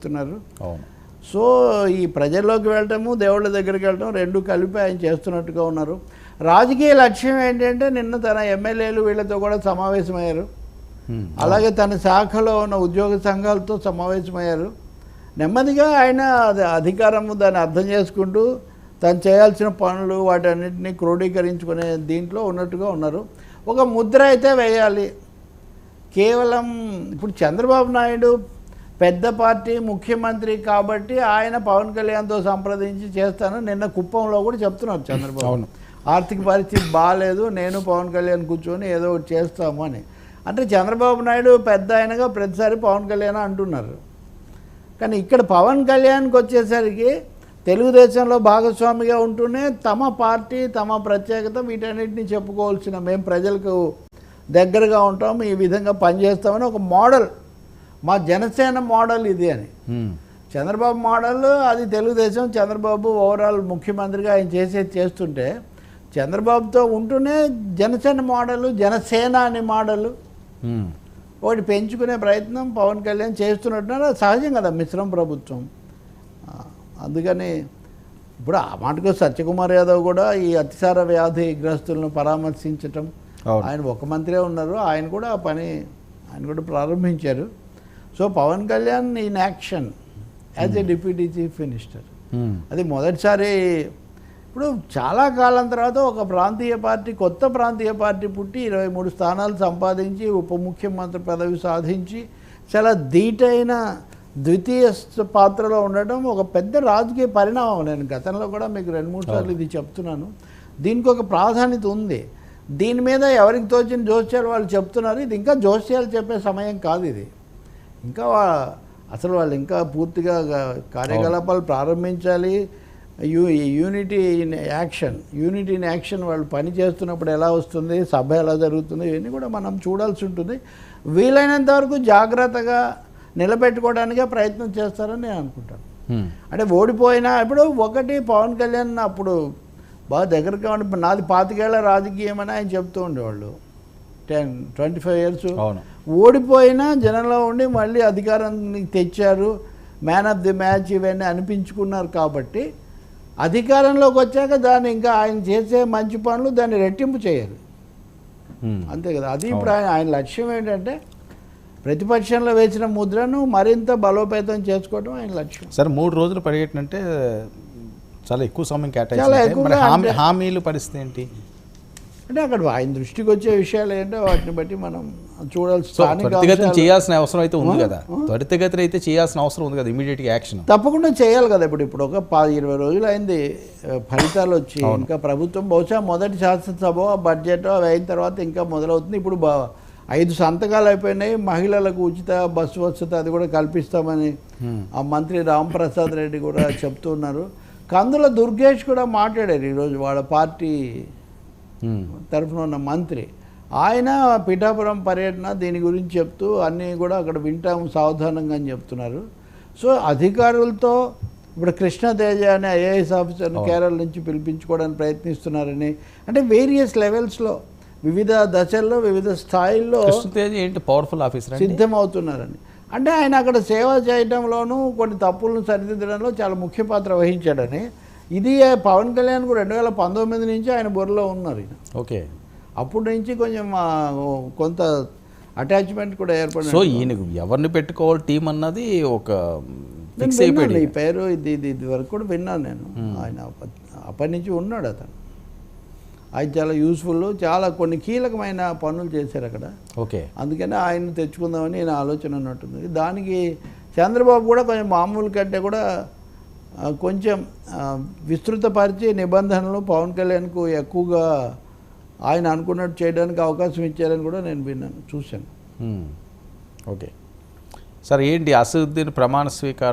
చేస్తున్నారు. అవును. సో ఈ ప్రజల్లోకి వెళ్ళటము, దేవుళ్ళ దగ్గరికి వెళ్ళటం రెండు కలిపి ఆయన చేస్తున్నట్టుగా ఉన్నారు. రాజకీయ లక్ష్యం ఏంటంటే నిన్న తన ఎమ్మెల్యేలు వీళ్ళతో కూడా సమావేశమయ్యారు. అలాగే తన శాఖలో ఉన్న ఉద్యోగ సంఘాలతో సమావేశమయ్యారు. నెమ్మదిగా ఆయన అధికారము దాన్ని అర్థం చేసుకుంటూ తను చేయాల్సిన పనులు వాటన్నిటిని క్రోడీకరించుకునే దీంట్లో ఉన్నట్టుగా ఉన్నారు. ఒక ముద్ర అయితే వేయాలి. కేవలం ఇప్పుడు చంద్రబాబు నాయుడు పెద్ద పార్టీ ముఖ్యమంత్రి కాబట్టి ఆయన పవన్ కళ్యాణ్తో సంప్రదించి చేస్తాను. నిన్న కుప్పంలో కూడా చెప్తున్నారు చంద్రబాబు. అవును. ఆర్థిక పరిస్థితి బాగాలేదు, నేను పవన్ కళ్యాణ్ కూర్చొని ఏదో ఒకటి చేస్తాము అని. అంటే చంద్రబాబు నాయుడు పెద్ద ఆయనగా ప్రతిసారి పవన్ కళ్యాణ్ అంటున్నారు. కానీ ఇక్కడ పవన్ కళ్యాణ్కి వచ్చేసరికి తెలుగుదేశంలో భాగస్వామిగా ఉంటూనే తమ పార్టీ, తమ ప్రత్యేకత వీటన్నిటిని చెప్పుకోవాల్సిన, మేము ప్రజలకు దగ్గరగా ఉంటాం, ఈ విధంగా పనిచేస్తామని ఒక మోడల్, మా జనసేన మోడల్ ఇది అని. చంద్రబాబు మోడల్ అది తెలుగుదేశం, చంద్రబాబు ఓవరాల్ ముఖ్యమంత్రిగా ఆయన చేస్తుంటే చంద్రబాబుతో ఉంటూనే జనసేన మోడల్, జనసేన అనే మోడల్ ఒకటి పెంచుకునే ప్రయత్నం పవన్ కళ్యాణ్ చేస్తున్నట్టున్నారు. అది సహజం కదా మిశ్రమ ప్రభుత్వం. అందుకని ఇప్పుడు ఆ మాటకు సత్యకుమార్ యాదవ్ కూడా ఈ అతిసార వ్యాధి గ్రస్తులను పరామర్శించటం, ఆయన ఒక మంత్రే ఉన్నారు, ఆయన కూడా ఆ పని ఆయన కూడా ప్రారంభించారు. So Pawan Kalyan in action as a deputy chief minister, అది మొదటిసారి. ఇప్పుడు చాలా కాలం తర్వాత ఒక ప్రాంతీయ పార్టీ, కొత్త ప్రాంతీయ పార్టీ పుట్టి 23 స్థానాలు సంపాదించి ఉప ముఖ్యమంత్రి పదవి సాధించి చాలా ధీటైన ద్వితీయ పాత్రలో ఉండడం ఒక పెద్ద రాజకీయ పరిణామం. నేను గతంలో కూడా మీకు 2-3 సార్లు ఇది చెప్తున్నాను. దీనికి ఒక ప్రాధాన్యత ఉంది. దీని మీద ఎవరికి తోచిన జోస్యాలు వాళ్ళు చెప్తున్నారు. ఇది ఇంకా జోస్యాలు చెప్పే సమయం కాదు. ఇది ఇంకా అసలు వాళ్ళు ఇంకా పూర్తిగా కార్యకలాపాలు ప్రారంభించాలి. యూనిటీ ఇన్ యాక్షన్ వాళ్ళు పని చేస్తున్నప్పుడు ఎలా వస్తుంది, సభ ఎలా జరుగుతుంది, ఇవన్నీ కూడా మనం చూడాల్సి ఉంటుంది. వీలైనంత వరకు జాగ్రత్తగా నిలబెట్టుకోవడానికే ప్రయత్నం చేస్తారని నేను అనుకుంటాను. అంటే ఓడిపోయినా ఇప్పుడు ఒకటి పవన్ కళ్యాణ్ అప్పుడు బాగా దగ్గరగా ఉండి, నాది 25 ఏళ్ల రాజకీయం అని ఆయన చెప్తూ ఉండేవాళ్ళు. 25 years ఓడిపోయినా జనంలో ఉండి మళ్ళీ అధికారాన్ని తెచ్చారు, మ్యాన్ ఆఫ్ ది మ్యాచ్ ఇవన్నీ అనిపించుకున్నారు. కాబట్టి అధికారంలోకి వచ్చాక దాన్ని ఇంకా ఆయన చేసే మంచి పనులు దాన్ని రెట్టింపు చేయాలి, అంతే కదా. అది ఇప్పుడు ఆయన లక్ష్యం ఏంటంటే ప్రతిపక్షంలో వేసిన ముద్రను మరింత బలోపేతం చేసుకోవడం ఆయన లక్ష్యం. సరే, 3 రోజుల పర్యటన అంటే చాలా ఎక్కువ సమయం కేటాయించారు. హామీలు పరిస్థితి ఏంటి అంటే అక్కడ ఆయన దృష్టికి వచ్చే విషయాలు ఏంటో వాటిని బట్టి మనం చూడాల్సి. త్వరితగతిన చేయాల్సిన అవసరం అయితే ఉంది కదా, త్వరితగతిన అయితే చేయాల్సిన అవసరం ఉంది కదా, ఇమీడియట్గా యాక్షన్ తప్పకుండా చేయాలి కదా. ఇప్పుడు ఒక 10-20 రోజులు అయింది ఫలితాలు వచ్చి, ఇంకా ప్రభుత్వం బహుశా మొదటి శాసనసభ బడ్జెట్ అవి అయిన తర్వాత ఇంకా మొదలవుతుంది. ఇప్పుడు 5 సంతకాలు అయిపోయినాయి. మహిళలకు ఉచిత బస్సు వసతి అది కూడా కల్పిస్తామని ఆ మంత్రి రాంప్రసాద్ రెడ్డి కూడా చెప్తున్నారు. కందుల దుర్గేష్ కూడా మాట్లాడారు ఈరోజు, వాళ్ళ పార్టీ తరఫున ఉన్న మంత్రి. ఆయన పిఠాపురం పర్యటన దీని గురించి చెప్తూ అన్నీ కూడా అక్కడ వింటాము సావధానంగా అని చెప్తున్నారు. సో అధికారులతో ఇప్పుడు కృష్ణతేజ అనే ఐఏఎస్ ఆఫీసర్ని కేరళ నుంచి పిలిపించుకోవడానికి ప్రయత్నిస్తున్నారని, అంటే వేరియస్ లెవెల్స్లో వివిధ దశల్లో వివిధ స్థాయిల్లో ఏంటి పవర్ఫుల్ ఆఫీసర్ సిద్ధమవుతున్నారని. అంటే ఆయన అక్కడ సేవ చేయడంలోనూ కొన్ని తప్పులను సరిదిద్దడంలో చాలా ముఖ్య పాత్ర వహించాడని. ఇది పవన్ కళ్యాణ్ 2019 నుంచి ఆయన బుర్రలో ఉన్నారు. ఓకే, అప్పటి నుంచి కొంచెం కొంత అటాచ్మెంట్ కూడా ఏర్పడింది. సో ఈయనకు ఎవరిని పెట్టుకోవాలి టీం అన్నది ఒక ఫిక్స్ అయిపోయింది. ఈ పేరు ఇది వరకు కూడా విన్నాను నేను. ఆయన అప్పటి నుంచి ఉన్నాడు అతను. ఆయన చాలా యూస్ఫుల్, చాలా కొన్ని కీలకమైన పనులు చేశారు అక్కడ. ఓకే, అందుకని ఆయన తెచ్చుకుందామని నేను ఆలోచన ఉన్నట్టుంది. దానికి చంద్రబాబు కూడా కొంచెం మామూలు కంటే కూడా కొంచెం విస్తృతపరిచి నిబంధనలు పవన్ కళ్యాణ్కు ఎక్కువగా ఆయన అనుకున్నట్టు చేయడానికి అవకాశం ఇచ్చారని కూడా నేను విన్నాను, చూశాను. ఓకే సార్, ఏంటి అసదుద్దీన్ ప్రమాణ స్వీకారం